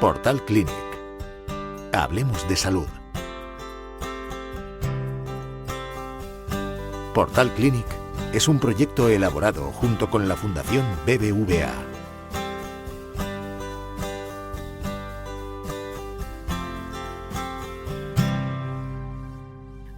Portal Clínic. Hablemos de salud. Portal Clínic es un proyecto elaborado junto con la Fundación BBVA.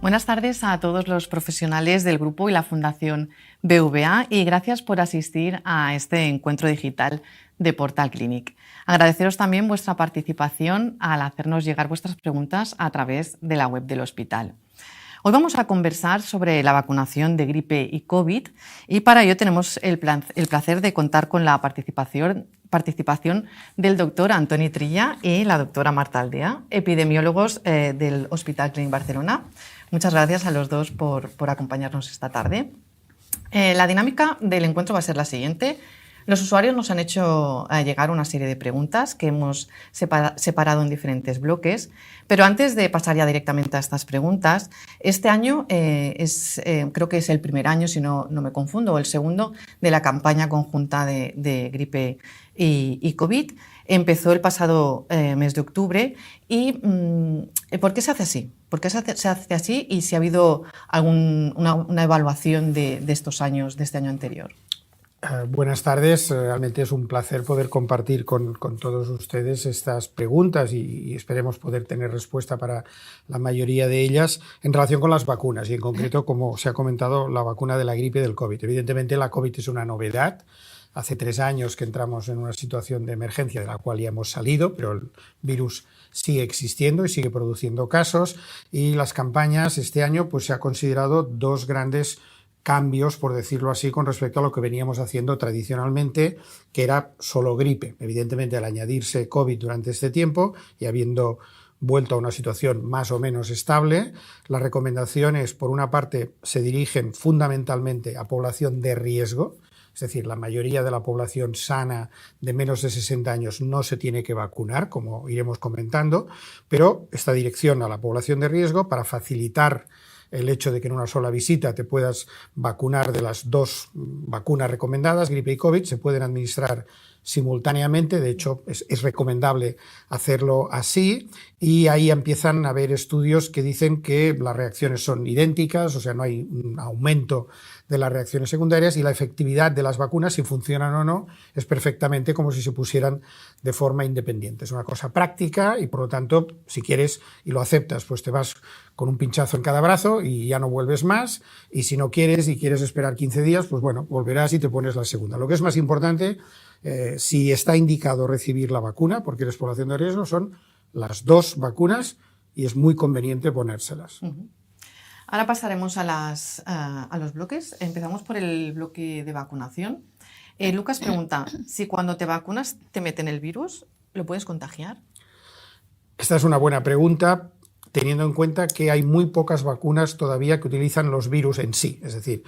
Buenas tardes a todos los profesionales del grupo y la Fundación BBVA y gracias por asistir a este encuentro digital de Portal Clínic. Agradeceros también vuestra participación al hacernos llegar vuestras preguntas a través de la web del hospital. Hoy vamos a conversar sobre la vacunación de gripe y COVID y para ello tenemos el placer de contar con la participación del doctor Antoni Trilla y la doctora Marta Aldea, epidemiólogos del Hospital Clínic Barcelona. Muchas gracias a los dos por acompañarnos esta tarde. La dinámica del encuentro va a ser la siguiente. Los usuarios nos han hecho llegar una serie de preguntas que hemos separado en diferentes bloques, pero antes de pasar ya directamente a estas preguntas, este año creo que es el primer año, si no me confundo, o el segundo de la campaña conjunta de gripe y COVID. Empezó el pasado mes de octubre y ¿por qué se hace así? ¿Por qué se hace así y si ha habido una evaluación de estos años, de este año anterior? Buenas tardes, realmente es un placer poder compartir con todos ustedes estas preguntas y esperemos poder tener respuesta para la mayoría de ellas en relación con las vacunas y en concreto, como se ha comentado, la vacuna de la gripe y del COVID. Evidentemente la COVID es una novedad. Hace 3 años que entramos en una situación de emergencia de la cual ya hemos salido, pero el virus sigue existiendo y sigue produciendo casos y las campañas este año pues se ha considerado 2 grandes cambios, por decirlo así, con respecto a lo que veníamos haciendo tradicionalmente, que era solo gripe. Evidentemente, al añadirse COVID durante este tiempo y habiendo vuelto a una situación más o menos estable, las recomendaciones, por una parte, se dirigen fundamentalmente a población de riesgo, es decir, la mayoría de la población sana de menos de 60 años no se tiene que vacunar, como iremos comentando, pero esta dirección a la población de riesgo para facilitar el hecho de que en una sola visita te puedas vacunar de las 2 vacunas recomendadas, gripe y COVID, se pueden administrar simultáneamente, de hecho es recomendable hacerlo así y ahí empiezan a haber estudios que dicen que las reacciones son idénticas, o sea, no hay un aumento de las reacciones secundarias y la efectividad de las vacunas, si funcionan o no, es perfectamente como si se pusieran de forma independiente. Es una cosa práctica y por lo tanto, si quieres y lo aceptas, pues te vas con un pinchazo en cada brazo y ya no vuelves más y si no quieres y quieres esperar 15 días, pues bueno, volverás y te pones la segunda. Lo que es más importante, si está indicado recibir la vacuna, porque eres población de riesgo, son las 2 vacunas y es muy conveniente ponérselas. Uh-huh. Ahora pasaremos a los bloques. Empezamos por el bloque de vacunación. Lucas pregunta, si cuando te vacunas te meten el virus, ¿lo puedes contagiar? Esta es una buena pregunta, teniendo en cuenta que hay muy pocas vacunas todavía que utilizan los virus en sí. Es decir,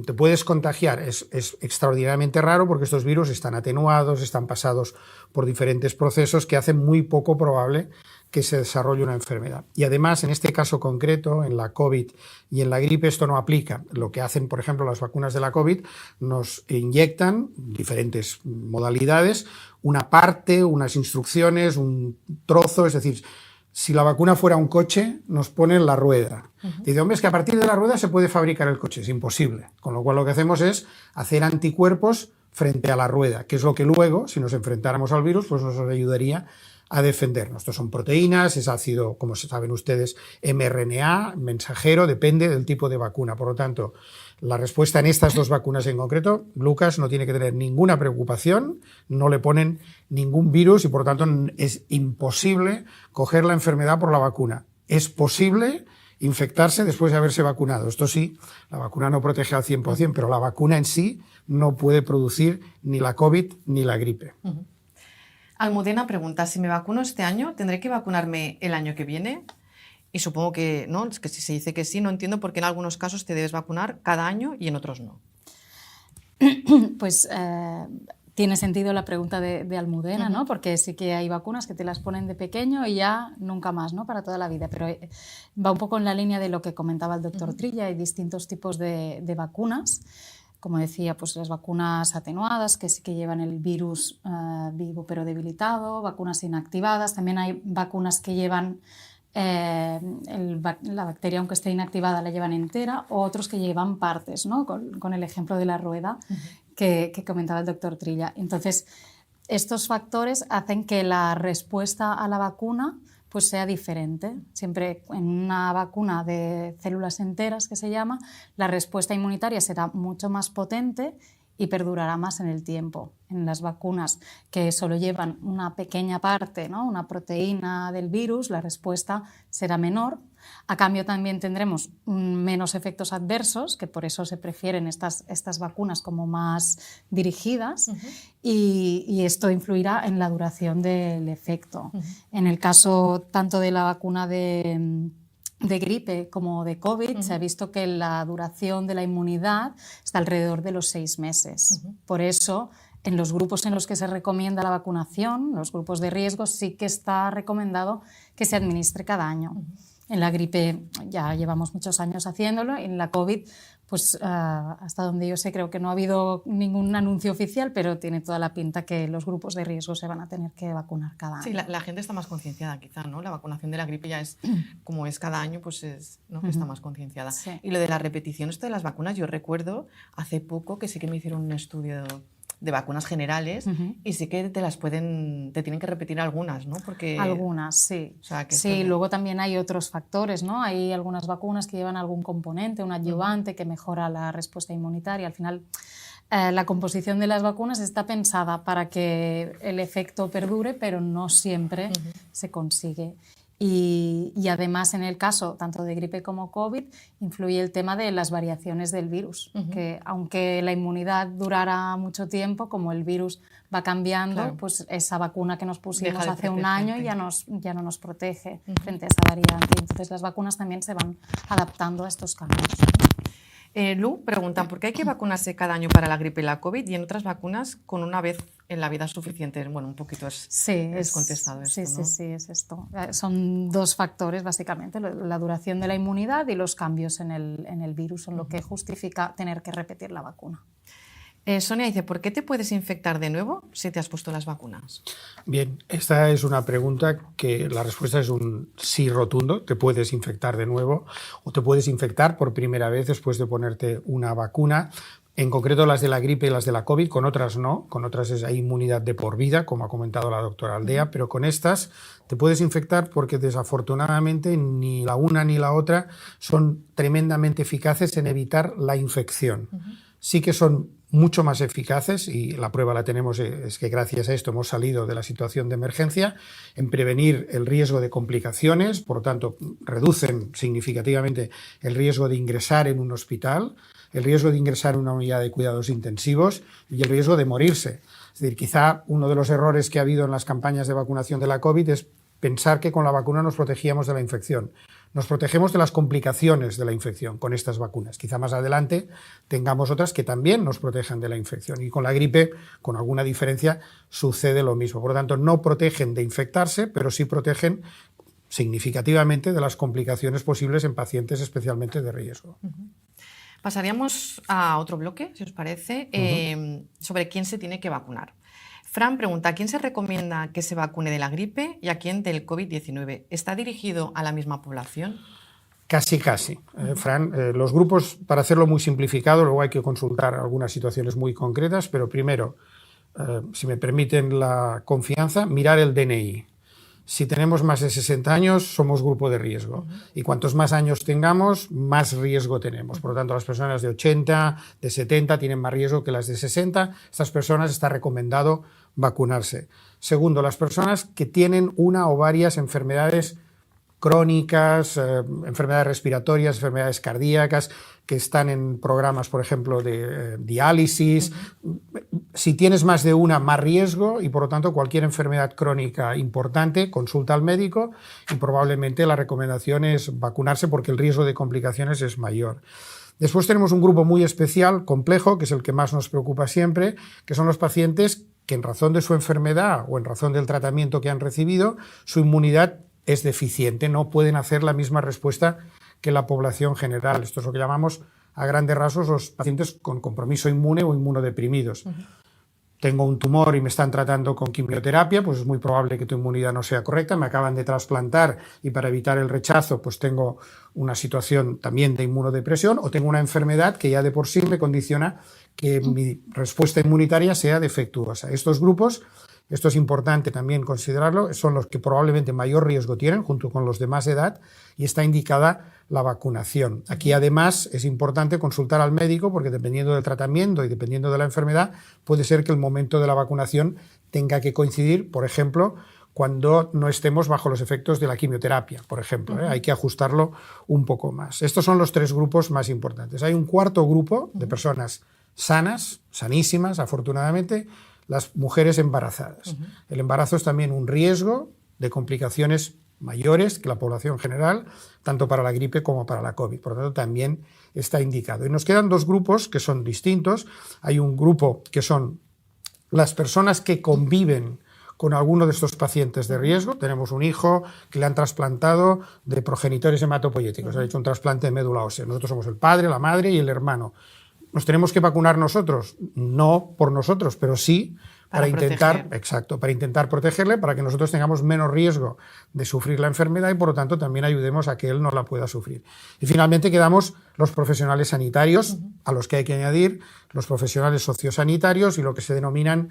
te puedes contagiar, es extraordinariamente raro porque estos virus están atenuados, están pasados por diferentes procesos que hacen muy poco probable que se desarrolle una enfermedad. Y además, en este caso concreto, en la COVID y en la gripe, esto no aplica. Lo que hacen, por ejemplo, las vacunas de la COVID, nos inyectan diferentes modalidades, una parte, unas instrucciones, un trozo, es decir, si la vacuna fuera un coche, nos ponen la rueda. Dice, hombre, es que a partir de la rueda se puede fabricar el coche. Es imposible. Con lo cual lo que hacemos es hacer anticuerpos frente a la rueda, que es lo que luego, si nos enfrentáramos al virus, pues nos ayudaría a defendernos. Estos son proteínas, es ácido, como saben ustedes, mRNA, mensajero, depende del tipo de vacuna. Por lo tanto, la respuesta en estas 2 vacunas en concreto, Lucas no tiene que tener ninguna preocupación, no le ponen ningún virus y por lo tanto es imposible coger la enfermedad por la vacuna. Es posible infectarse después de haberse vacunado. Esto sí, la vacuna no protege al 100%, pero la vacuna en sí no puede producir ni la COVID ni la gripe. Uh-huh. Almudena pregunta, si me vacuno este año, ¿tendré que vacunarme el año que viene? Y supongo que no, es que si se dice que sí, no entiendo por qué en algunos casos te debes vacunar cada año y en otros no. Pues tiene sentido la pregunta de Almudena, ¿no? Porque sí que hay vacunas que te las ponen de pequeño y ya nunca más, ¿no? Para toda la vida. Pero va un poco en la línea de lo que comentaba el doctor Trilla, hay distintos tipos de vacunas. como decía, pues las vacunas atenuadas, que sí que llevan el virus vivo pero debilitado, vacunas inactivadas, también hay vacunas que llevan la bacteria, aunque esté inactivada, la llevan entera, o otros que llevan partes, ¿no? Con el ejemplo de la rueda que comentaba el doctor Trilla. Entonces, estos factores hacen que la respuesta a la vacuna pues sea diferente. Siempre en una vacuna de células enteras, que se llama, la respuesta inmunitaria será mucho más potente y perdurará más en el tiempo. En las vacunas que solo llevan una pequeña parte, ¿no? Una proteína del virus, la respuesta será menor. A cambio también tendremos menos efectos adversos, que por eso se prefieren estas vacunas como más dirigidas, y esto influirá en la duración del efecto. En el caso tanto de la vacuna de gripe como de COVID, se ha visto que la duración de la inmunidad está alrededor de los 6 meses. Por eso, en los grupos en los que se recomienda la vacunación, los grupos de riesgo, sí que está recomendado que se administre cada año. En la gripe ya llevamos muchos años haciéndolo, en la COVID, pues hasta donde yo sé, creo que no ha habido ningún anuncio oficial, pero tiene toda la pinta que los grupos de riesgo se van a tener que vacunar cada año. Sí, la gente está más concienciada quizá, ¿no? La vacunación de la gripe ya es, como es cada año, pues ¿no? Está más concienciada. Sí. Y lo de la repetición, esto de las vacunas, yo recuerdo hace poco que sí que me hicieron un estudio de vacunas generales y sí que te tienen que repetir algunas, ¿no? Porque, algunas, sí. O sea, que sí, luego también hay otros factores, ¿no? Hay algunas vacunas que llevan algún componente, un adyuvante que mejora la respuesta inmunitaria. Al final, la composición de las vacunas está pensada para que el efecto perdure, pero no siempre se consigue. Y además, en el caso tanto de gripe como COVID, influye el tema de las variaciones del virus, que aunque la inmunidad durara mucho tiempo, como el virus va cambiando, claro, pues esa vacuna que nos pusimos hace un año ya no nos protege frente a esa variante. Entonces las vacunas también se van adaptando a estos cambios. Lu pregunta, ¿por qué hay que vacunarse cada año para la gripe y la COVID y en otras vacunas con una vez en la vida es suficiente? Bueno, un poquito es contestado esto, ¿no? Sí, es esto. Son 2 factores, básicamente, la duración de la inmunidad y los cambios en el virus, son lo que justifica tener que repetir la vacuna. Sonia dice, ¿por qué te puedes infectar de nuevo si te has puesto las vacunas? Bien, esta es una pregunta que la respuesta es un sí rotundo. Te puedes infectar de nuevo o te puedes infectar por primera vez después de ponerte una vacuna. En concreto las de la gripe y las de la COVID, con otras no. Con otras hay inmunidad de por vida, como ha comentado la doctora Aldea, pero con estas te puedes infectar porque desafortunadamente ni la una ni la otra son tremendamente eficaces en evitar la infección. Sí que son mucho más eficaces, y la prueba la tenemos, es que gracias a esto hemos salido de la situación de emergencia, en prevenir el riesgo de complicaciones, por lo tanto reducen significativamente el riesgo de ingresar en un hospital, el riesgo de ingresar en una unidad de cuidados intensivos y el riesgo de morirse. Es decir, quizá uno de los errores que ha habido en las campañas de vacunación de la COVID es pensar que con la vacuna nos protegíamos de la infección. Nos protegemos de las complicaciones de la infección con estas vacunas. Quizá más adelante tengamos otras que también nos protejan de la infección. Y con la gripe, con alguna diferencia, sucede lo mismo. Por lo tanto, no protegen de infectarse, pero sí protegen significativamente de las complicaciones posibles en pacientes especialmente de riesgo. Pasaríamos a otro bloque, si os parece, sobre quién se tiene que vacunar. Fran pregunta, ¿a quién se recomienda que se vacune de la gripe y a quién del COVID-19? ¿Está dirigido a la misma población? Casi. Fran, los grupos, para hacerlo muy simplificado, luego hay que consultar algunas situaciones muy concretas, pero primero, si me permiten la confianza, mirar el DNI. Si tenemos más de 60 años, somos grupo de riesgo. Y cuantos más años tengamos, más riesgo tenemos. Por lo tanto, las personas de 80, de 70 tienen más riesgo que las de 60. Estas personas está recomendado vacunarse. Segundo, las personas que tienen una o varias enfermedades crónicas, enfermedades respiratorias, enfermedades cardíacas, que están en programas, por ejemplo, de diálisis. Si tienes más de una, más riesgo, y por lo tanto cualquier enfermedad crónica importante, consulta al médico y probablemente la recomendación es vacunarse porque el riesgo de complicaciones es mayor. Después tenemos un grupo muy especial, complejo, que es el que más nos preocupa siempre, que son los pacientes que en razón de su enfermedad o en razón del tratamiento que han recibido, su inmunidad es deficiente, no pueden hacer la misma respuesta que la población general. Esto es lo que llamamos a grandes rasgos los pacientes con compromiso inmune o inmunodeprimidos. Tengo un tumor y me están tratando con quimioterapia, pues es muy probable que tu inmunidad no sea correcta, me acaban de trasplantar y para evitar el rechazo pues tengo una situación también de inmunodepresión o tengo una enfermedad que ya de por sí me condiciona que mi respuesta inmunitaria sea defectuosa. Estos grupos, esto es importante también considerarlo, son los que probablemente mayor riesgo tienen junto con los de más edad y está indicada la vacunación. Aquí además es importante consultar al médico porque dependiendo del tratamiento y dependiendo de la enfermedad puede ser que el momento de la vacunación tenga que coincidir, por ejemplo, cuando no estemos bajo los efectos de la quimioterapia, por ejemplo. Hay que ajustarlo un poco más. Estos son los 3 grupos más importantes. Hay un cuarto grupo de personas sanas, sanísimas, afortunadamente, las mujeres embarazadas. El embarazo es también un riesgo de complicaciones mayores que la población general, tanto para la gripe como para la COVID. Por lo tanto, también está indicado. Y nos quedan 2 grupos que son distintos. Hay un grupo que son las personas que conviven con alguno de estos pacientes de riesgo. Tenemos un hijo que le han trasplantado de progenitores hematopoyéticos, ha hecho un trasplante de médula ósea. Nosotros somos el padre, la madre y el hermano. ¿Nos tenemos que vacunar nosotros? No por nosotros, pero sí para intentar protegerle, para que nosotros tengamos menos riesgo de sufrir la enfermedad y por lo tanto también ayudemos a que él no la pueda sufrir. Y finalmente quedamos los profesionales sanitarios, a los que hay que añadir los profesionales sociosanitarios y lo que se denominan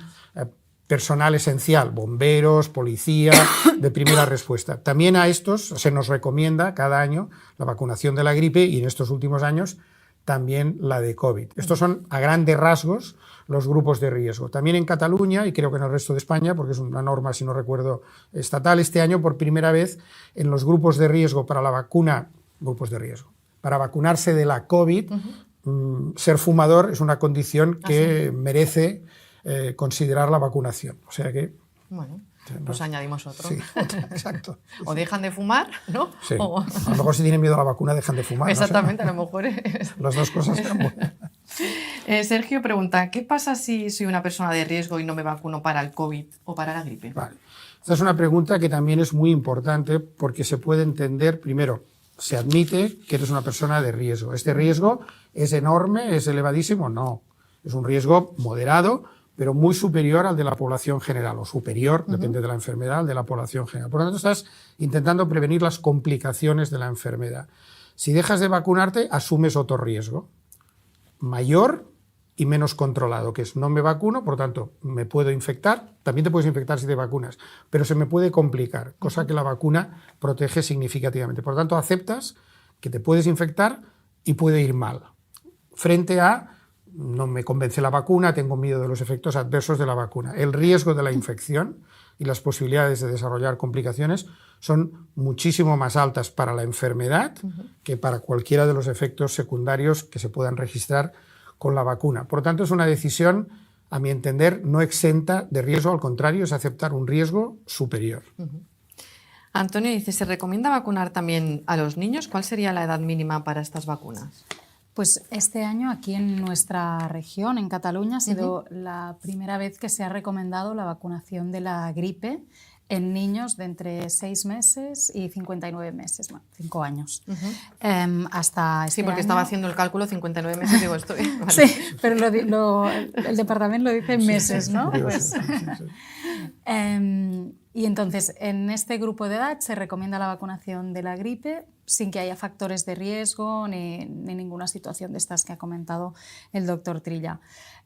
personal esencial, bomberos, policía, de primera respuesta. También a estos se nos recomienda cada año la vacunación de la gripe y en estos últimos años también la de COVID. Estos son, a grandes rasgos, los grupos de riesgo. También en Cataluña, y creo que en el resto de España, porque es una norma, si no recuerdo, estatal, este año, por primera vez, en los grupos de riesgo para la vacuna, para vacunarse de la COVID, ser fumador es una condición que merece considerar la vacunación. O sea que... Bueno, pues añadimos otro. Sí, exacto. O dejan de fumar, ¿no? Sí. O... A lo mejor si tienen miedo a la vacuna dejan de fumar. Exactamente, ¿no? a lo mejor es... Las 2 cosas eran buenas. Sergio pregunta, ¿qué pasa si soy una persona de riesgo y no me vacuno para el COVID o para la gripe? Vale. Esta es una pregunta que también es muy importante porque se puede entender, primero, se admite que eres una persona de riesgo. ¿Este riesgo es enorme, es elevadísimo? No. Es un riesgo moderado, pero muy superior al de la población general, o superior, depende de la enfermedad, al de la población general. Por lo tanto, estás intentando prevenir las complicaciones de la enfermedad. Si dejas de vacunarte, asumes otro riesgo, mayor y menos controlado, que es no me vacuno, por lo tanto, me puedo infectar, también te puedes infectar si te vacunas, pero se me puede complicar, cosa que la vacuna protege significativamente. Por lo tanto, aceptas que te puedes infectar y puede ir mal, frente a no me convence la vacuna, tengo miedo de los efectos adversos de la vacuna. El riesgo de la infección y las posibilidades de desarrollar complicaciones son muchísimo más altas para la enfermedad que para cualquiera de los efectos secundarios que se puedan registrar con la vacuna. Por lo tanto, es una decisión, a mi entender, no exenta de riesgo, al contrario, es aceptar un riesgo superior. Antonio dice, ¿se recomienda vacunar también a los niños? ¿Cuál sería la edad mínima para estas vacunas? Pues este año aquí en nuestra región, en Cataluña, ha sido la primera vez que se ha recomendado la vacunación de la gripe en niños de entre 6 meses y 59 meses, bueno, 5 años. Hasta este sí, porque año... estaba haciendo el cálculo 59 meses, digo, estoy... Vale. Sí, pero el departamento lo dice en meses, ¿no? Pues, y entonces, en este grupo de edad se recomienda la vacunación de la gripe sin que haya factores de riesgo ni ninguna situación de estas que ha comentado el doctor Trilla.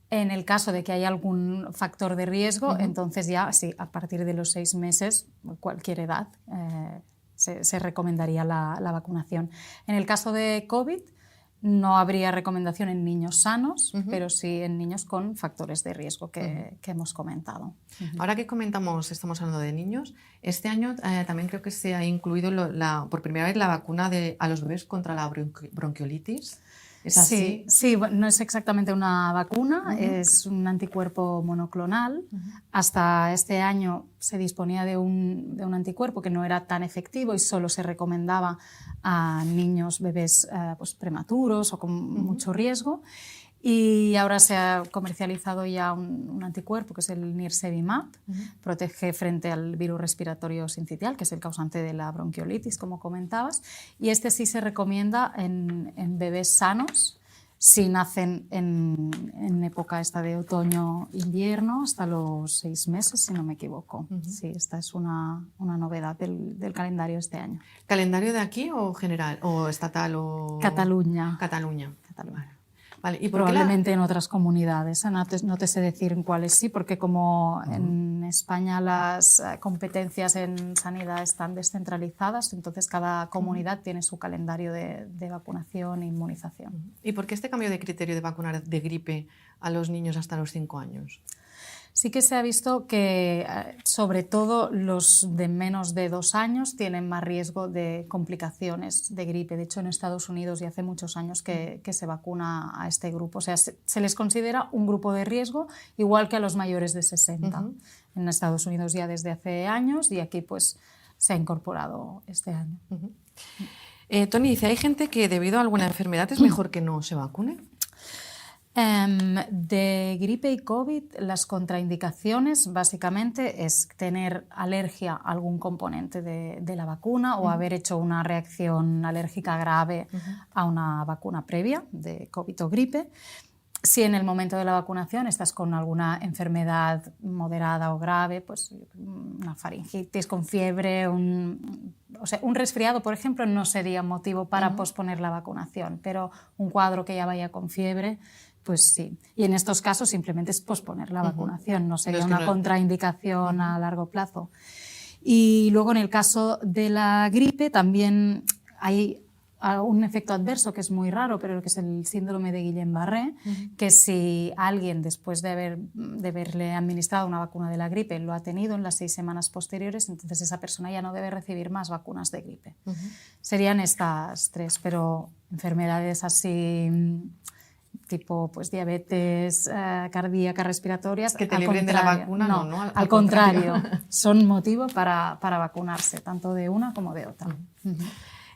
En el caso de que haya algún factor de riesgo, entonces ya, sí, a partir de los 6 meses, cualquier edad, se recomendaría la vacunación. En el caso de COVID, no habría recomendación en niños sanos, pero sí en niños con factores de riesgo que hemos comentado. Ahora que estamos hablando de niños, este año también creo que se ha incluido por primera vez la vacuna a los bebés contra la bronquiolitis. ¿Es así? Sí, no es exactamente una vacuna, es un anticuerpo monoclonal. Hasta este año se disponía de un anticuerpo que no era tan efectivo y solo se recomendaba a niños, bebés pues prematuros o con mucho riesgo. Y ahora se ha comercializado ya un anticuerpo que es el Nirsevimab, protege frente al virus respiratorio sincitial, que es el causante de la bronquiolitis, como comentabas, y este sí se recomienda en bebés sanos Si nacen en época esta de otoño-invierno, hasta los 6 meses, si no me equivoco. Sí, esta es una novedad del calendario este año. ¿Calendario de aquí o general, o estatal? O... Cataluña. Cataluña. Vale. ¿Y por probablemente en otras comunidades, no te sé decir en cuáles sí, porque como en España las competencias en sanidad están descentralizadas, entonces cada comunidad tiene su calendario de vacunación e inmunización. ¿Y por qué este cambio de criterio de vacunar de gripe a los niños hasta los 5 años? Sí que se ha visto que, sobre todo, los de menos de 2 años tienen más riesgo de complicaciones de gripe. De hecho, en Estados Unidos ya hace muchos años que se vacuna a este grupo. O sea, se les considera un grupo de riesgo igual que a los mayores de 60. En Estados Unidos ya desde hace años y aquí pues se ha incorporado este año. Toni dice, ¿hay gente que debido a alguna enfermedad es mejor que no se vacune? De gripe y COVID, las contraindicaciones básicamente es tener alergia a algún componente de la vacuna o haber hecho una reacción alérgica grave a una vacuna previa de COVID o gripe. Si en el momento de la vacunación estás con alguna enfermedad moderada o grave, pues una faringitis con fiebre, un resfriado, por ejemplo, no sería motivo para posponer la vacunación, pero un cuadro que ya vaya con fiebre, pues sí. Y en estos casos simplemente es posponer la vacunación, no sería una contraindicación a largo plazo. Y luego en el caso de la gripe también hay un efecto adverso que es muy raro, pero que es el síndrome de Guillain-Barré, que si alguien después de haberle administrado una vacuna de la gripe lo ha tenido en las 6 semanas posteriores, entonces esa persona ya no debe recibir más vacunas de gripe. Serían estas 3, pero enfermedades así tipo pues diabetes cardíaca, respiratorias, que te libren de la vacuna, no, al contrario, son motivo para vacunarse, tanto de una como de otra.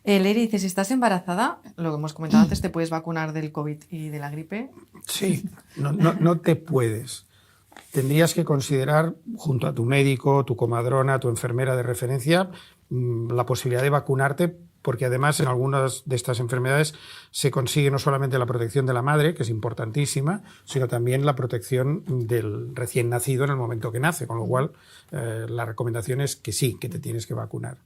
Leri dice, si estás embarazada, lo que hemos comentado antes, ¿te puedes vacunar del COVID y de la gripe? Sí, no te puedes. Tendrías que considerar, junto a tu médico, tu comadrona, tu enfermera de referencia, la posibilidad de vacunarte, porque además en algunas de estas enfermedades se consigue no solamente la protección de la madre, que es importantísima, sino también la protección del recién nacido en el momento que nace, con lo cual la recomendación es que sí, que te tienes que vacunar.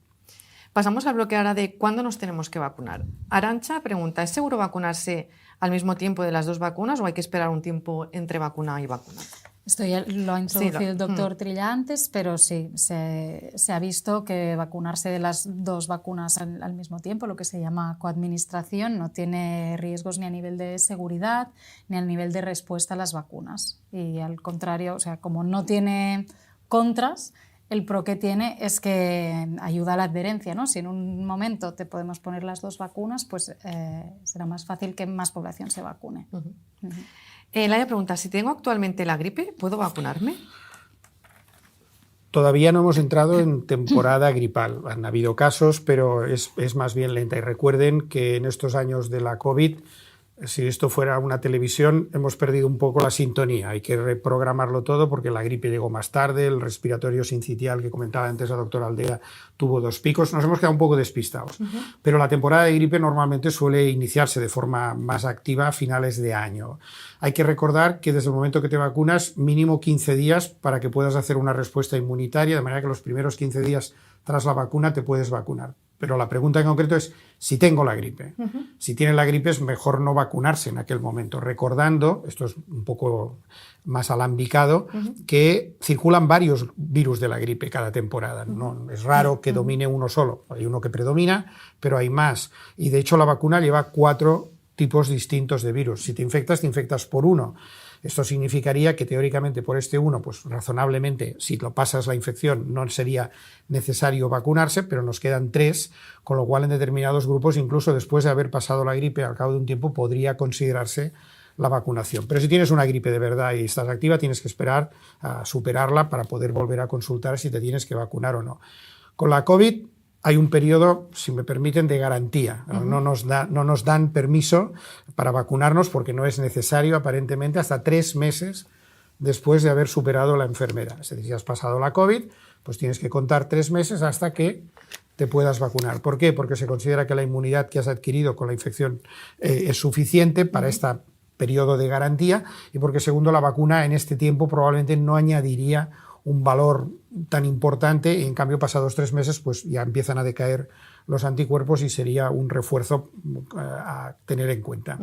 Pasamos al bloque ahora de cuándo nos tenemos que vacunar. Arancha pregunta, ¿es seguro vacunarse al mismo tiempo de las 2 vacunas o hay que esperar un tiempo entre vacuna y vacuna? Esto ya lo ha introducido el doctor Trilla antes, pero sí, se ha visto que vacunarse de las 2 vacunas al mismo tiempo, lo que se llama coadministración, no tiene riesgos ni a nivel de seguridad ni a nivel de respuesta a las vacunas. Y al contrario, o sea, como no tiene contras, el pro que tiene es que ayuda a la adherencia, ¿no? Si en un momento te podemos poner las 2 vacunas, pues será más fácil que más población se vacune. Laia pregunta, si tengo actualmente la gripe, ¿puedo vacunarme? Todavía no hemos entrado en temporada gripal. Han habido casos, pero es más bien lenta. Y recuerden que en estos años de la COVID, si esto fuera una televisión, hemos perdido un poco la sintonía. Hay que reprogramarlo todo porque la gripe llegó más tarde, el respiratorio sincitial que comentaba antes la doctora Aldea tuvo 2 picos. Nos hemos quedado un poco despistados. Pero la temporada de gripe normalmente suele iniciarse de forma más activa a finales de año. Hay que recordar que desde el momento que te vacunas, mínimo 15 días para que puedas hacer una respuesta inmunitaria, de manera que los primeros 15 días tras la vacuna te puedes vacunar. Pero la pregunta en concreto es si tengo la gripe. Si tienes la gripe es mejor no vacunarse en aquel momento, recordando, esto es un poco más alambicado, que circulan varios virus de la gripe cada temporada. No es raro que domine uno solo. Hay uno que predomina, pero hay más. Y de hecho la vacuna lleva 4 tipos distintos de virus. Si te infectas por uno. Esto significaría que teóricamente por este uno, pues razonablemente, si lo pasas la infección, no sería necesario vacunarse, pero nos quedan 3, con lo cual en determinados grupos, incluso después de haber pasado la gripe, al cabo de un tiempo podría considerarse la vacunación. Pero si tienes una gripe de verdad y estás activa, tienes que esperar a superarla para poder volver a consultar si te tienes que vacunar o no. Con la COVID hay un periodo, si me permiten, de garantía. No nos dan permiso para vacunarnos porque no es necesario, aparentemente, hasta 3 meses después de haber superado la enfermedad. Es decir, si has pasado la COVID, pues tienes que contar 3 meses hasta que te puedas vacunar. ¿Por qué? Porque se considera que la inmunidad que has adquirido con la infección es suficiente para este periodo de garantía, y porque segundo, la vacuna en este tiempo probablemente no añadiría un valor tan importante, y en cambio pasados 3 meses pues ya empiezan a decaer los anticuerpos y sería un refuerzo a tener en cuenta.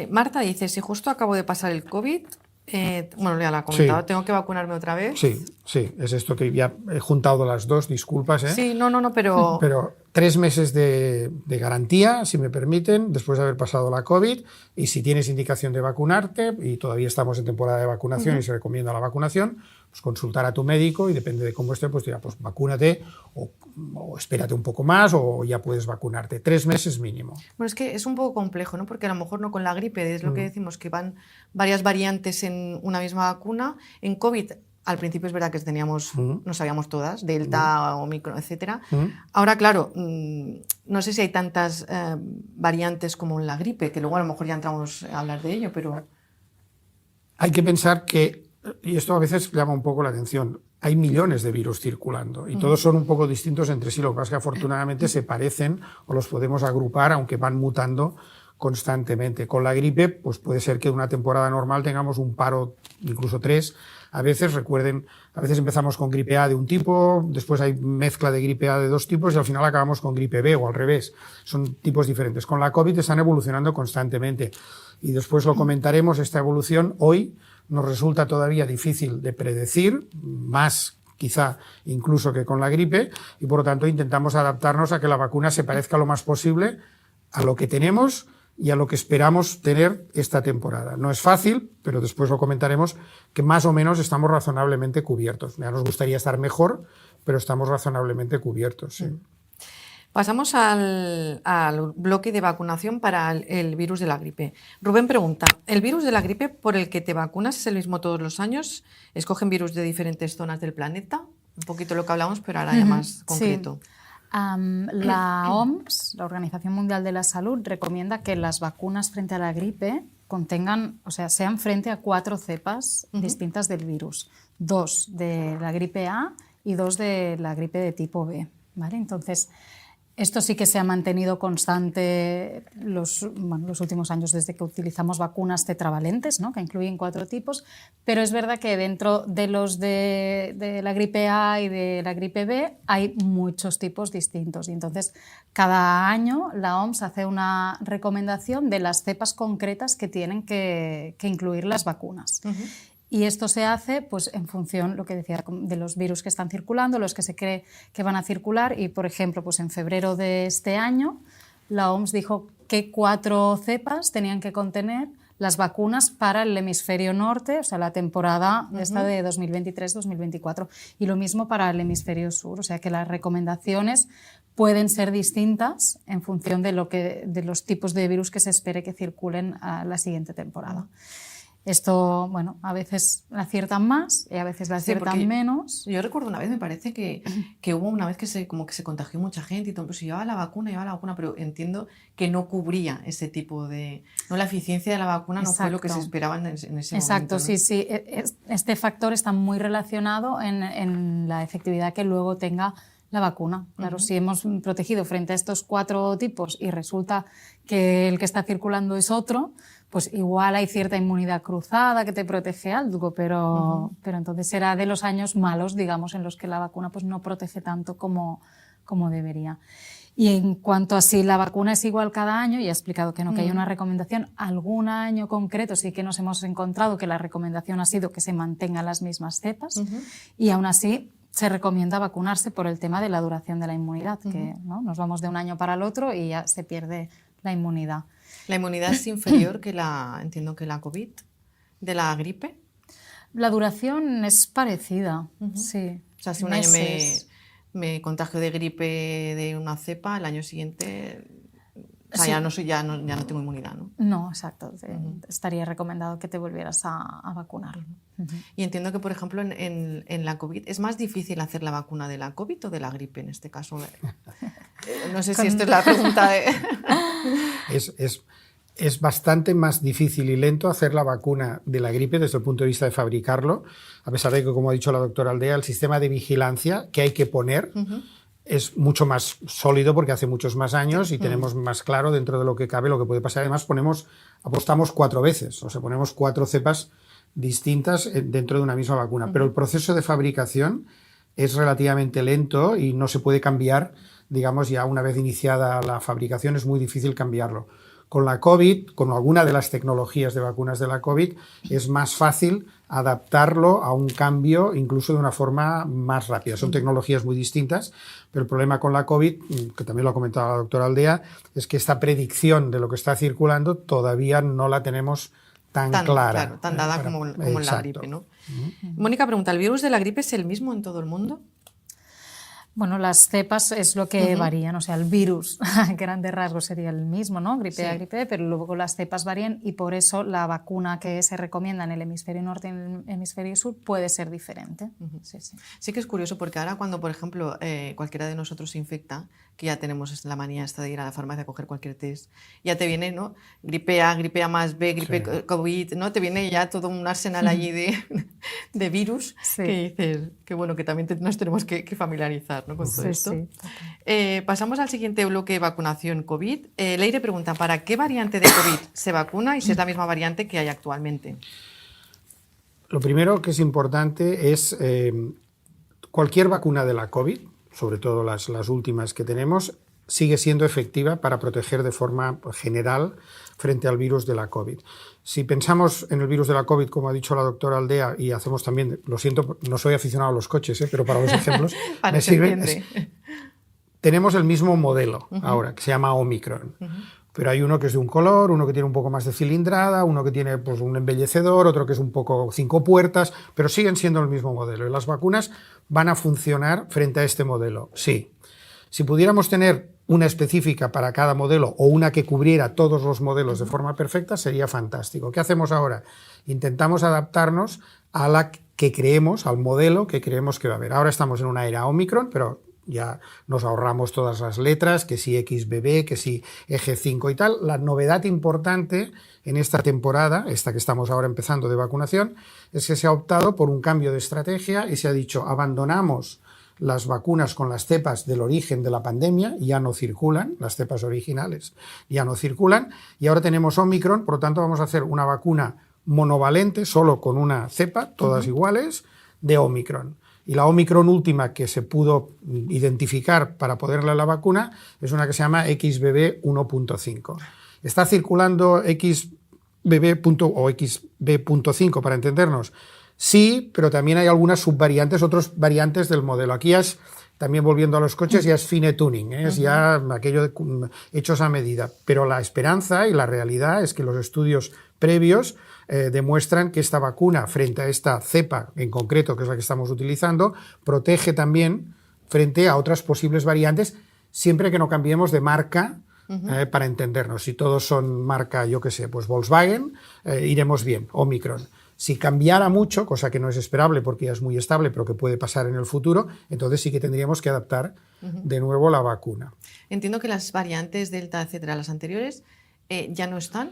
Marta dice, si justo acabo de pasar el COVID, bueno, ya la he comentado, ¿tengo que vacunarme otra vez? Sí, es esto que ya he juntado las dos, disculpas. Sí, no, pero... Pero 3 meses de garantía, si me permiten, después de haber pasado la COVID, y si tienes indicación de vacunarte, y todavía estamos en temporada de vacunación y se recomienda la vacunación, pues consultar a tu médico y depende de cómo esté, pues dirá, pues vacúnate o espérate un poco más o ya puedes vacunarte. 3 meses mínimo. Bueno, es que es un poco complejo, ¿no? Porque a lo mejor no con la gripe, es lo que decimos, que van varias variantes en una misma vacuna. En COVID, al principio es verdad que teníamos, no sabíamos todas, Delta, Omicron, etcétera. Ahora, claro, no sé si hay tantas variantes como en la gripe, que luego a lo mejor ya entramos a hablar de ello, pero... Hay que pensar que, y esto a veces llama un poco la atención, hay millones de virus circulando y todos son un poco distintos entre sí. Lo que pasa es que afortunadamente se parecen o los podemos agrupar, aunque van mutando constantemente. Con la gripe, pues puede ser que en una temporada normal tengamos un paro, incluso 3. A veces, recuerden, a veces empezamos con gripe A de un tipo, después hay mezcla de gripe A de 2 tipos y al final acabamos con gripe B o al revés. Son tipos diferentes. Con la COVID están evolucionando constantemente y después lo comentaremos. Esta evolución hoy nos resulta todavía difícil de predecir, más quizá incluso que con la gripe, y por lo tanto intentamos adaptarnos a que la vacuna se parezca lo más posible a lo que tenemos y a lo que esperamos tener esta temporada. No es fácil, pero después lo comentaremos, que más o menos estamos razonablemente cubiertos. Ya nos gustaría estar mejor, pero estamos razonablemente cubiertos. Sí. Pasamos al bloque de vacunación para el virus de la gripe. Rubén pregunta, ¿el virus de la gripe por el que te vacunas es el mismo todos los años? ¿Escogen virus de diferentes zonas del planeta? Un poquito lo que hablamos, pero ahora ya más concreto. Sí. La OMS, la Organización Mundial de la Salud, recomienda que las vacunas frente a la gripe contengan, o sea, sean frente a 4 cepas distintas del virus. 2 de la gripe A y 2 de la gripe de tipo B, ¿vale? Entonces, esto sí que se ha mantenido constante los últimos años desde que utilizamos vacunas tetravalentes, ¿no? Que incluyen 4 tipos, pero es verdad que dentro de los de la gripe A y de la gripe B hay muchos tipos distintos y entonces cada año la OMS hace una recomendación de las cepas concretas que tienen que incluir las vacunas. Y esto se hace pues, en función, lo que decía, de los virus que están circulando, los que se cree que van a circular. Y, por ejemplo, pues en febrero de este año, la OMS dijo que 4 cepas tenían que contener las vacunas para el hemisferio norte, o sea, la temporada esta de 2023-2024. Y lo mismo para el hemisferio sur, o sea, que las recomendaciones pueden ser distintas en función de los tipos de virus que se espere que circulen a la siguiente temporada. Esto, bueno, a veces la aciertan más y a veces la aciertan menos. Yo recuerdo una vez, me parece que hubo una vez que se contagió mucha gente y todo, pues llevaba la vacuna, pero entiendo que no cubría ese tipo de... No, la eficiencia de la vacuna no fue lo que se esperaba en ese momento. Exacto, ¿no? Sí. Este factor está muy relacionado en la efectividad que luego tenga la vacuna. Claro, si hemos protegido frente a estos 4 tipos y resulta que el que está circulando es otro, pues igual hay cierta inmunidad cruzada que te protege algo, pero entonces será de los años malos, digamos, en los que la vacuna pues no protege tanto como debería. Y en cuanto a si la vacuna es igual cada año, ya he explicado que no, que hay una recomendación, algún año concreto sí que nos hemos encontrado que la recomendación ha sido que se mantengan las mismas cepas y aún así se recomienda vacunarse por el tema de la duración de la inmunidad, que ¿no? Nos vamos de un año para el otro y ya se pierde la inmunidad. ¿La inmunidad es inferior entiendo que la COVID, de la gripe? La duración es parecida, sí. O sea, si un año me contagio de gripe de una cepa, el año siguiente... O sea, ya no tengo inmunidad, ¿no? No, exacto. Estaría recomendado que te volvieras a vacunar. Y entiendo que, por ejemplo, en la COVID, ¿es más difícil hacer la vacuna de la COVID o de la gripe en este caso? No sé si esto es la pregunta de... Es bastante más difícil y lento hacer la vacuna de la gripe desde el punto de vista de fabricarlo, a pesar de que, como ha dicho la doctora Aldea, el sistema de vigilancia que hay que poner es mucho más sólido porque hace muchos más años y tenemos más claro dentro de lo que cabe lo que puede pasar. Además, apostamos 4 veces, o sea, ponemos 4 cepas distintas dentro de una misma vacuna. Pero el proceso de fabricación es relativamente lento y no se puede cambiar, digamos, ya una vez iniciada la fabricación es muy difícil cambiarlo. Con la COVID, con alguna de las tecnologías de vacunas de la COVID, es más fácil adaptarlo a un cambio incluso de una forma más rápida. Son tecnologías muy distintas, pero el problema con la COVID, que también lo ha comentado la doctora Aldea, es que esta predicción de lo que está circulando todavía no la tenemos tan clara. Claro, tan dada como en la gripe, ¿no? Mónica pregunta, ¿el virus de la gripe es el mismo en todo el mundo? Bueno, las cepas es lo que varían, o sea, el virus a grandes rasgos sería el mismo, ¿no? Gripe A, gripe B, pero luego las cepas varían y por eso la vacuna que se recomienda en el hemisferio norte y en el hemisferio sur puede ser diferente. Sí que es curioso porque ahora cuando, por ejemplo, cualquiera de nosotros se infecta, que ya tenemos la manía esta de ir a la farmacia a coger cualquier test, ya te viene, ¿no? Gripe A más B, gripe COVID, ¿no? Te viene ya todo un arsenal allí de virus que dices que bueno, que también nos tenemos que familiarizar, ¿no? Con todo esto. Pasamos al siguiente bloque de vacunación COVID. Leire pregunta, ¿para qué variante de COVID se vacuna y si es la misma variante que hay actualmente? Lo primero que es importante es cualquier vacuna de la COVID, sobre todo las últimas que tenemos, sigue siendo efectiva para proteger de forma general frente al virus de la COVID. Si pensamos en el virus de la COVID, como ha dicho la doctora Aldea, y hacemos también, lo siento, no soy aficionado a los coches, pero para los ejemplos me sirven. Tenemos el mismo modelo ahora, que se llama Omicron. Pero hay uno que es de un color, uno que tiene un poco más de cilindrada, uno que tiene pues, un embellecedor, otro que es un poco 5 puertas, pero siguen siendo el mismo modelo. Y las vacunas van a funcionar frente a este modelo, sí. Si pudiéramos tener una específica para cada modelo o una que cubriera todos los modelos de forma perfecta, sería fantástico. ¿Qué hacemos ahora? Intentamos adaptarnos a la que creemos, al modelo que creemos que va a haber. Ahora estamos en una era Omicron, pero ya nos ahorramos todas las letras, que si XBB, que si eje 5 y tal. La novedad importante en esta temporada, esta que estamos ahora empezando de vacunación, es que se ha optado por un cambio de estrategia y se ha dicho, abandonamos las vacunas con las cepas del origen de la pandemia, ya no circulan, las cepas originales ya no circulan, y ahora tenemos Omicron, por lo tanto vamos a hacer una vacuna monovalente, solo con una cepa, todas iguales, de Omicron. Y la Omicron última que se pudo identificar para ponerle la vacuna es una que se llama XBB 1.5. Está circulando XBB o XB.5 para entendernos. Sí, pero también hay algunas subvariantes, otras variantes del modelo. Aquí ya es, también volviendo a los coches, ya es fine tuning, es ya aquello hechos a medida. Pero la esperanza y la realidad es que los estudios previos demuestran que esta vacuna, frente a esta cepa en concreto, que es la que estamos utilizando, protege también frente a otras posibles variantes, siempre que no cambiemos de marca, para entendernos. Si todos son marca, yo qué sé, pues Volkswagen, iremos bien, Omicron. Si cambiara mucho, cosa que no es esperable porque ya es muy estable, pero que puede pasar en el futuro, entonces sí que tendríamos que adaptar de nuevo la vacuna. Entiendo que las variantes Delta, etcétera, las anteriores, ya no están,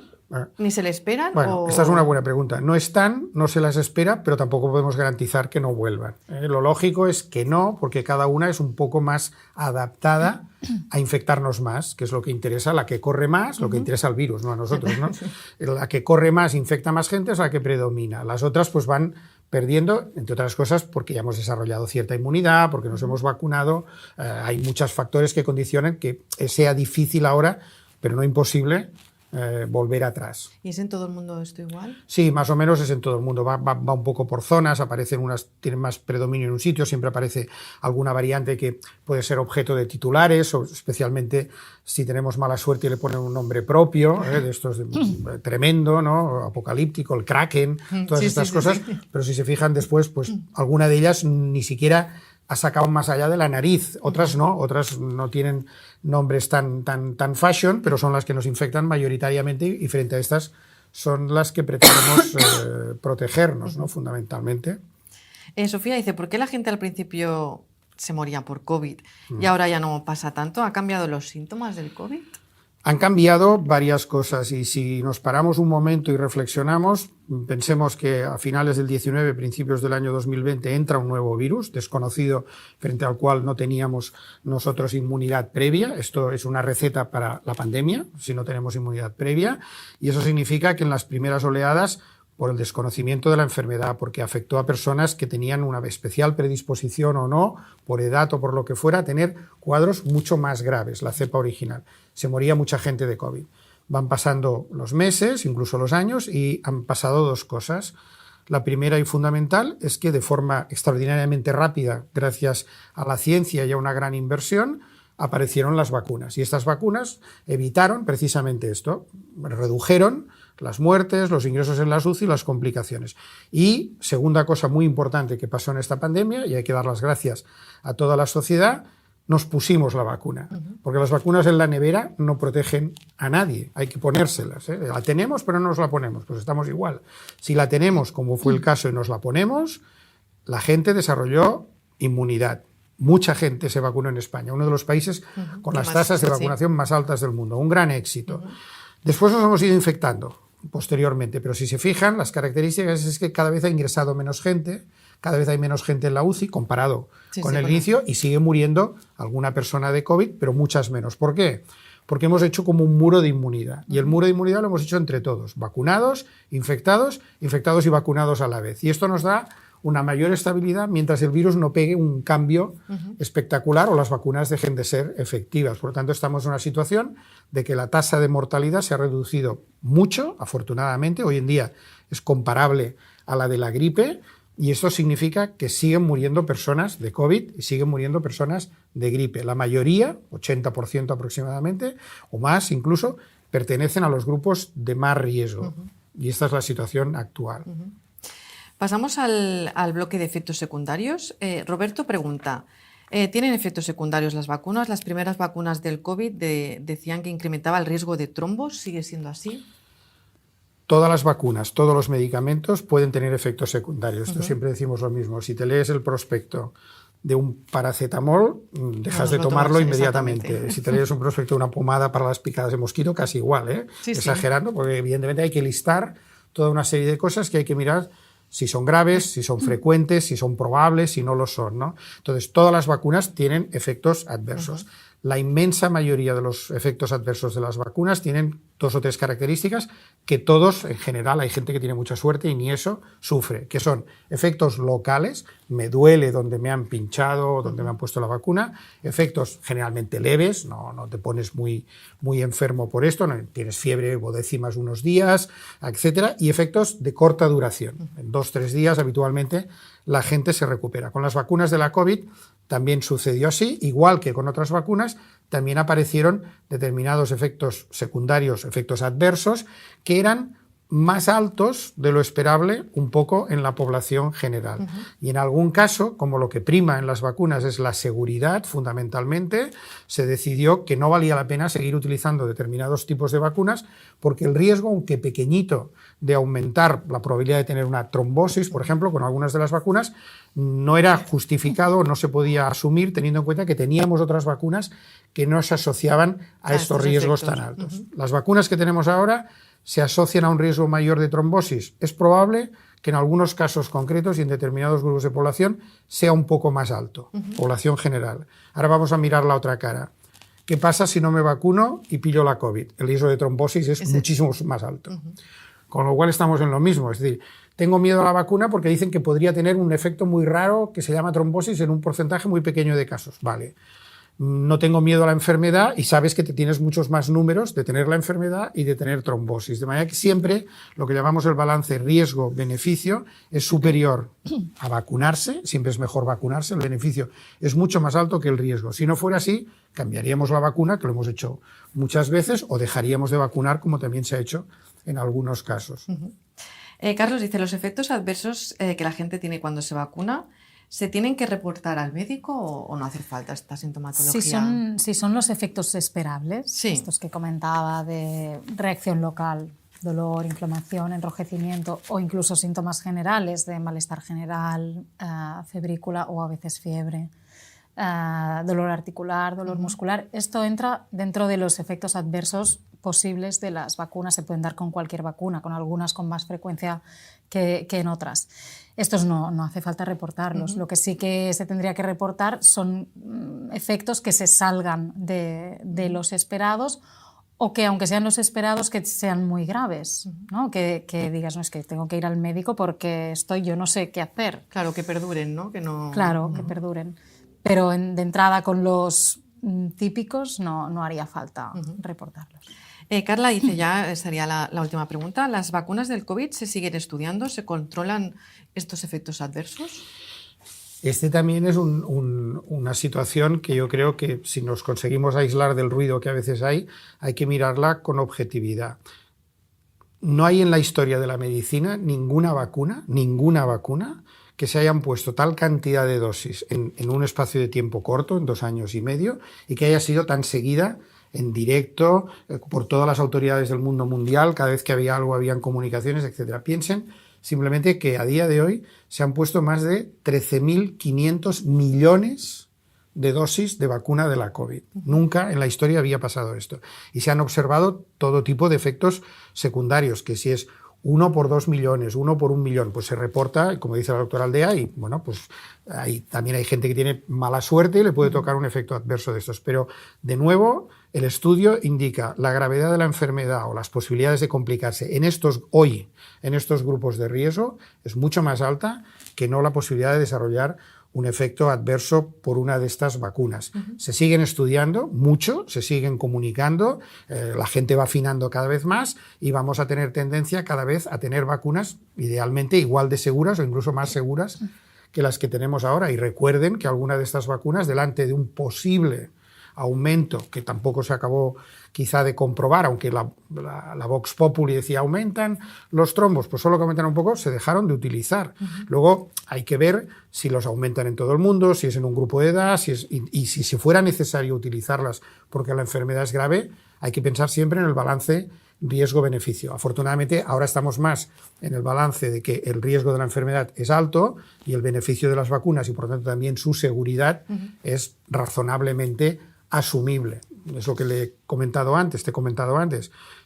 ni se le esperan. Bueno, esta es una buena pregunta. No están, no se las espera, pero tampoco podemos garantizar que no vuelvan. Lo lógico es que no, porque cada una es un poco más adaptada a infectarnos más, que es lo que interesa, la que corre más, lo que interesa al virus, no a nosotros, ¿no? La que corre más, infecta más gente, es la que predomina. Las otras pues van perdiendo, entre otras cosas, porque ya hemos desarrollado cierta inmunidad, porque nos hemos vacunado. Hay muchos factores que condicionan que sea difícil ahora, pero no imposible, volver atrás. ¿Y es en todo el mundo esto igual? Sí, más o menos es en todo el mundo. Va un poco por zonas, aparecen unas, tienen más predominio en un sitio, siempre aparece alguna variante que puede ser objeto de titulares, o especialmente si tenemos mala suerte y le ponen un nombre propio, de estos tremendo, ¿no? Apocalíptico, el Kraken, todas estas cosas, pero si se fijan después, pues alguna de ellas ni siquiera ha sacado más allá de la nariz, otras no tienen nombres tan fashion, pero son las que nos infectan mayoritariamente y frente a estas son las que pretendemos protegernos, ¿no? Fundamentalmente. Sofía dice, ¿por qué la gente al principio se moría por COVID y ahora ya no pasa tanto? ¿Ha cambiado los síntomas del COVID? Han cambiado varias cosas y si nos paramos un momento y reflexionamos, pensemos que a finales del 19, principios del año 2020, entra un nuevo virus desconocido frente al cual no teníamos nosotros inmunidad previa. Esto es una receta para la pandemia, si no tenemos inmunidad previa, y eso significa que en las primeras oleadas, por el desconocimiento de la enfermedad, porque afectó a personas que tenían una especial predisposición o no, por edad o por lo que fuera, a tener cuadros mucho más graves, la cepa original. Se moría mucha gente de COVID. Van pasando los meses, incluso los años, y han pasado dos cosas. La primera y fundamental es que de forma extraordinariamente rápida, gracias a la ciencia y a una gran inversión, aparecieron las vacunas. Y estas vacunas evitaron precisamente esto, redujeron las muertes, los ingresos en las UCI y las complicaciones. Y segunda cosa muy importante que pasó en esta pandemia, y hay que dar las gracias a toda la sociedad, nos pusimos la vacuna. Porque las vacunas en la nevera no protegen a nadie, hay que ponérselas. La tenemos pero no nos la ponemos, pues estamos igual. Si la tenemos, como fue el caso, y nos la ponemos, la gente desarrolló inmunidad. Mucha gente se vacunó en España, uno de los países con las tasas de vacunación más altas del mundo, un gran éxito. Después nos hemos ido infectando posteriormente, pero si se fijan, las características es que cada vez ha ingresado menos gente, cada vez hay menos gente en la UCI comparado con el inicio, y sigue muriendo alguna persona de COVID, pero muchas menos. ¿Por qué? Porque hemos hecho como un muro de inmunidad, y el muro de inmunidad lo hemos hecho entre todos, vacunados, infectados y vacunados a la vez. Y esto nos da una mayor estabilidad mientras el virus no pegue un cambio espectacular o las vacunas dejen de ser efectivas. Por lo tanto, estamos en una situación de que la tasa de mortalidad se ha reducido mucho, afortunadamente. Hoy en día es comparable a la de la gripe, y esto significa que siguen muriendo personas de COVID y siguen muriendo personas de gripe. La mayoría, 80% aproximadamente, o más incluso, pertenecen a los grupos de más riesgo. Y esta es la situación actual. Pasamos al bloque de efectos secundarios. Roberto pregunta, ¿tienen efectos secundarios las vacunas? Las primeras vacunas del COVID decían que incrementaba el riesgo de trombos. ¿Sigue siendo así? Todas las vacunas, todos los medicamentos pueden tener efectos secundarios. Esto siempre decimos lo mismo. Si te lees el prospecto de un paracetamol, dejas de tomarlo inmediatamente. Si te lees un prospecto de una pomada para las picadas de mosquito, casi igual, exagerando, porque evidentemente hay que listar toda una serie de cosas que hay que mirar si son graves, si son frecuentes, si son probables, si no lo son, ¿no? Entonces, todas las vacunas tienen efectos adversos. La inmensa mayoría de los efectos adversos de las vacunas tienen 2 o 3 características que todos, en general, hay gente que tiene mucha suerte y ni eso sufre, que son efectos locales, me duele donde me han pinchado, donde me han puesto la vacuna, efectos generalmente leves, no te pones muy enfermo por esto, no tienes fiebre o décimas unos días, etcétera, y efectos de corta duración. En 2-3 días habitualmente la gente se recupera. Con las vacunas de la COVID también sucedió así, igual que con otras vacunas, también aparecieron determinados efectos secundarios, efectos adversos, que eran más altos de lo esperable un poco en la población general. Y en algún caso, como lo que prima en las vacunas es la seguridad, fundamentalmente, se decidió que no valía la pena seguir utilizando determinados tipos de vacunas porque el riesgo, aunque pequeñito, de aumentar la probabilidad de tener una trombosis, por ejemplo, con algunas de las vacunas, no era justificado, no se podía asumir, teniendo en cuenta que teníamos otras vacunas que no se asociaban a estos riesgos tan altos. Las vacunas que tenemos ahora se asocian a un riesgo mayor de trombosis. Es probable que en algunos casos concretos y en determinados grupos de población sea un poco más alto, población general. Ahora vamos a mirar la otra cara. ¿Qué pasa si no me vacuno y pillo la COVID? El riesgo de trombosis es muchísimo más alto. Con lo cual estamos en lo mismo, es decir, tengo miedo a la vacuna porque dicen que podría tener un efecto muy raro que se llama trombosis en un porcentaje muy pequeño de casos. Vale. No tengo miedo a la enfermedad y sabes que te tienes muchos más números de tener la enfermedad y de tener trombosis. De manera que siempre lo que llamamos el balance riesgo-beneficio es superior a vacunarse, siempre es mejor vacunarse, el beneficio es mucho más alto que el riesgo. Si no fuera así, cambiaríamos la vacuna, que lo hemos hecho muchas veces, o dejaríamos de vacunar, como también se ha hecho en algunos casos. Carlos dice, los efectos adversos que la gente tiene cuando se vacuna, ¿se tienen que reportar al médico o no hace falta esta sintomatología? Si son los efectos esperables, estos que comentaba de reacción local, dolor, inflamación, enrojecimiento o incluso síntomas generales de malestar general, febrícula o a veces fiebre, dolor articular, dolor muscular. Esto entra dentro de los efectos adversos posibles de las vacunas. Se pueden dar con cualquier vacuna, con algunas con más frecuencia que en otras. Estos no hace falta reportarlos. Lo que sí que se tendría que reportar son efectos que se salgan de los esperados, o que, aunque sean los esperados, que sean muy graves, ¿no? Que digas, no, es que tengo que ir al médico porque yo no sé qué hacer. Claro, que perduren, ¿no? Claro, que perduren. Pero de entrada, con los típicos no haría falta reportarlos. Carla dice, ya sería la última pregunta, ¿las vacunas del COVID se siguen estudiando? ¿Se controlan estos efectos adversos? Este también es una situación que yo creo que si nos conseguimos aislar del ruido que a veces hay que mirarla con objetividad. No hay en la historia de la medicina ninguna vacuna, que se hayan puesto tal cantidad de dosis en un espacio de tiempo corto, en 2 años y medio, y que haya sido tan seguida en directo por todas las autoridades del mundo mundial. Cada vez que había algo, habían comunicaciones, etc. Piensen simplemente que a día de hoy se han puesto más de 13.500 millones de dosis de vacuna de la COVID. Nunca en la historia había pasado esto. Y se han observado todo tipo de efectos secundarios, que si es 1 por 2 millones, 1 por 1 millón, pues se reporta, como dice la doctora Aldea, y bueno, pues también hay gente que tiene mala suerte y le puede tocar un efecto adverso de estos. Pero, de nuevo, el estudio indica la gravedad de la enfermedad o las posibilidades de complicarse en estos grupos de riesgo es mucho más alta que no la posibilidad de desarrollar un efecto adverso por una de estas vacunas. Se siguen estudiando mucho, se siguen comunicando, la gente va afinando cada vez más y vamos a tener tendencia cada vez a tener vacunas idealmente igual de seguras o incluso más seguras que las que tenemos ahora. Y recuerden que alguna de estas vacunas, delante de un posible aumento, que tampoco se acabó quizá de comprobar, aunque la Vox Populi decía aumentan los trombos, pues solo que aumentan un poco, se dejaron de utilizar. Luego hay que ver si los aumentan en todo el mundo, si es en un grupo de edad, y si fuera necesario utilizarlas porque la enfermedad es grave, hay que pensar siempre en el balance riesgo-beneficio. Afortunadamente, ahora estamos más en el balance de que el riesgo de la enfermedad es alto y el beneficio de las vacunas y, por tanto, también su seguridad es razonablemente asumible. Es lo que te he comentado antes.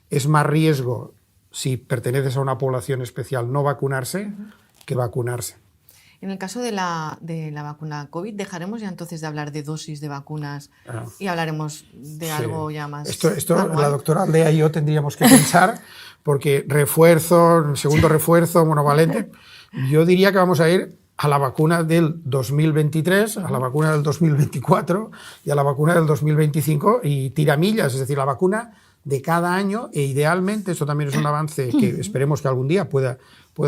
Es más riesgo, si perteneces a una población especial, no vacunarse que vacunarse. En el caso de la vacuna COVID, ¿dejaremos ya entonces de hablar de dosis de vacunas y hablaremos de algo ya más Esto anual? La doctora Aldea y yo tendríamos que pensar, porque segundo refuerzo, monovalente, yo diría que vamos a ir a la vacuna del 2023, a la vacuna del 2024 y a la vacuna del 2025 y tiramillas, es decir, la vacuna de cada año, e idealmente, esto también es un avance que esperemos que algún día pueda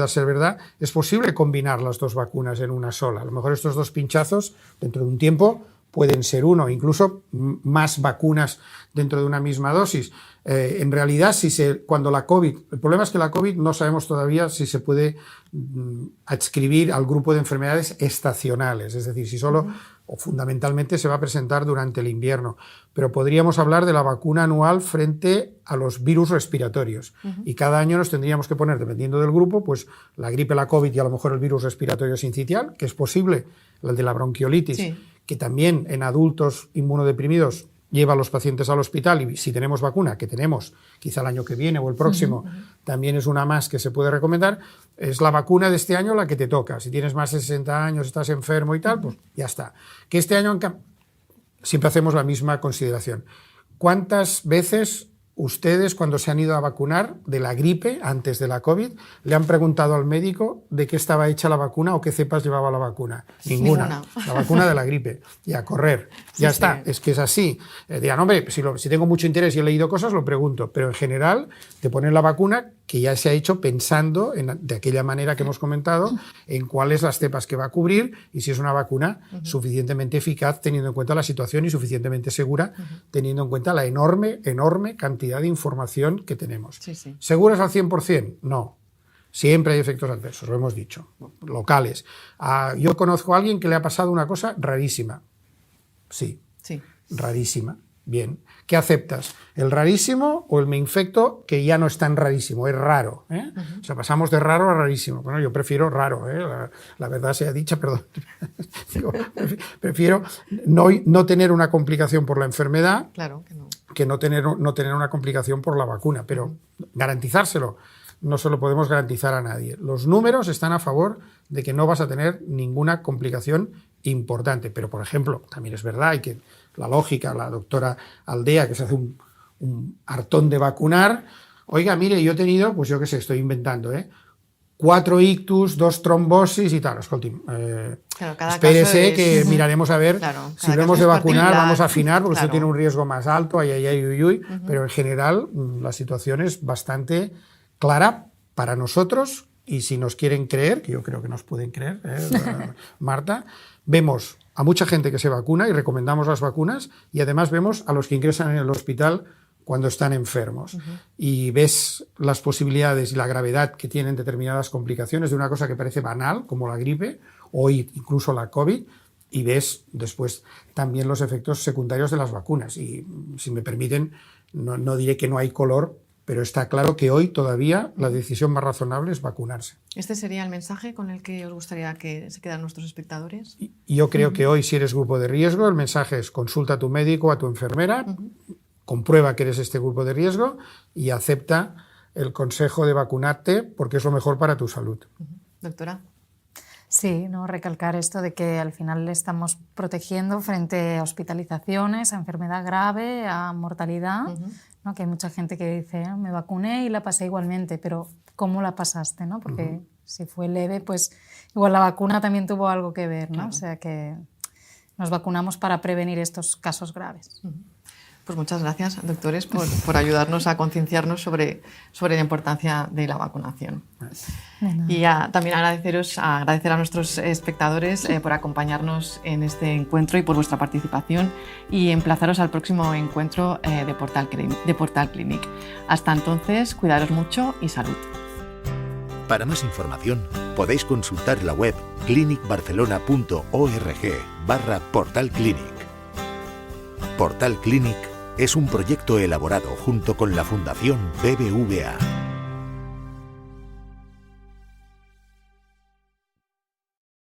ser verdad, es posible combinar las dos vacunas en una sola. A lo mejor estos 2 pinchazos, dentro de un tiempo, pueden ser uno, incluso más vacunas dentro de una misma dosis. En realidad, cuando la COVID, el problema es que la COVID no sabemos todavía si se puede adscribir al grupo de enfermedades estacionales, es decir, si solo o fundamentalmente se va a presentar durante el invierno, pero podríamos hablar de la vacuna anual frente a los virus respiratorios y cada año nos tendríamos que poner, dependiendo del grupo, pues la gripe, la COVID y a lo mejor el virus respiratorio sincitial, que es posible, el de la bronquiolitis, que también en adultos inmunodeprimidos lleva a los pacientes al hospital, y si tenemos vacuna, que tenemos quizá el año que viene o el próximo, también es una más que se puede recomendar, es la vacuna de este año la que te toca. Si tienes más de 60 años, estás enfermo y tal, pues ya está. Que este año siempre hacemos la misma consideración. ¿Cuántas veces ustedes, cuando se han ido a vacunar de la gripe, antes de la COVID, le han preguntado al médico de qué estaba hecha la vacuna o qué cepas llevaba la vacuna? Ninguna. La vacuna de la gripe. Y a correr. Ya está. Es que es así. Digan, hombre, si tengo mucho interés y he leído cosas, lo pregunto. Pero en general, te ponen la vacuna que ya se ha hecho pensando de aquella manera que hemos comentado, en cuáles las cepas que va a cubrir y si es una vacuna suficientemente eficaz teniendo en cuenta la situación y suficientemente segura teniendo en cuenta la enorme cantidad de información que tenemos. ¿Seguras al 100%? No. Siempre hay efectos adversos, lo hemos dicho, locales. Yo conozco a alguien que le ha pasado una cosa rarísima. Sí. Rarísima. Bien. ¿Qué aceptas? ¿El rarísimo o el me infecto, que ya no es tan rarísimo, es raro? O sea, pasamos de raro a rarísimo. Bueno, yo prefiero raro, la verdad sea dicha, perdón. Digo, prefiero no tener una complicación por la enfermedad, claro que no, que no tener una complicación por la vacuna, pero garantizárselo no se lo podemos garantizar a nadie. Los números están a favor de que no vas a tener ninguna complicación importante, pero por ejemplo, también es verdad, y que la lógica, la doctora Aldea, que se hace un hartón de vacunar, oiga, mire, yo he tenido, pues yo qué sé, estoy inventando, 4 ictus, 2 trombosis y tal. Escolti'm, claro, cada espérese caso que miraremos a ver, claro, si lo hemos de vacunar, vamos a afinar, porque claro. eso tiene un riesgo más alto, pero en general la situación es bastante clara para nosotros, y si nos quieren creer, que yo creo que nos pueden creer, Marta, vemos a mucha gente que se vacuna y recomendamos las vacunas, y además vemos a los que ingresan en el hospital cuando están enfermos. Y ves las posibilidades y la gravedad que tienen determinadas complicaciones de una cosa que parece banal, como la gripe o incluso la COVID, y ves después también los efectos secundarios de las vacunas. Y si me permiten, no diré que no hay color, pero está claro que hoy todavía la decisión más razonable es vacunarse. ¿Este sería el mensaje con el que os gustaría que se quedaran nuestros espectadores? Y yo creo que hoy, si eres grupo de riesgo, el mensaje es: consulta a tu médico, a tu enfermera, comprueba que eres este grupo de riesgo y acepta el consejo de vacunarte, porque es lo mejor para tu salud. Doctora. Sí, ¿no? Recalcar esto de que al final le estamos protegiendo frente a hospitalizaciones, a enfermedad grave, a mortalidad, ¿no? Que hay mucha gente que dice, me vacuné y la pasé igualmente, pero ¿cómo la pasaste? ¿No? Porque si fue leve, pues igual la vacuna también tuvo algo que ver, ¿no? Claro. O sea que nos vacunamos para prevenir estos casos graves. Pues muchas gracias, doctores, por ayudarnos a concienciarnos sobre la importancia de la vacunación. Y también agradecer a nuestros espectadores por acompañarnos en este encuentro y por vuestra participación, y emplazaros al próximo encuentro de Portal Clinic. Hasta entonces, cuidaros mucho y salud. Para más información, podéis consultar la web clinicbarcelona.org/Portal Clinic. Portal Clinic es un proyecto elaborado junto con la Fundación BBVA.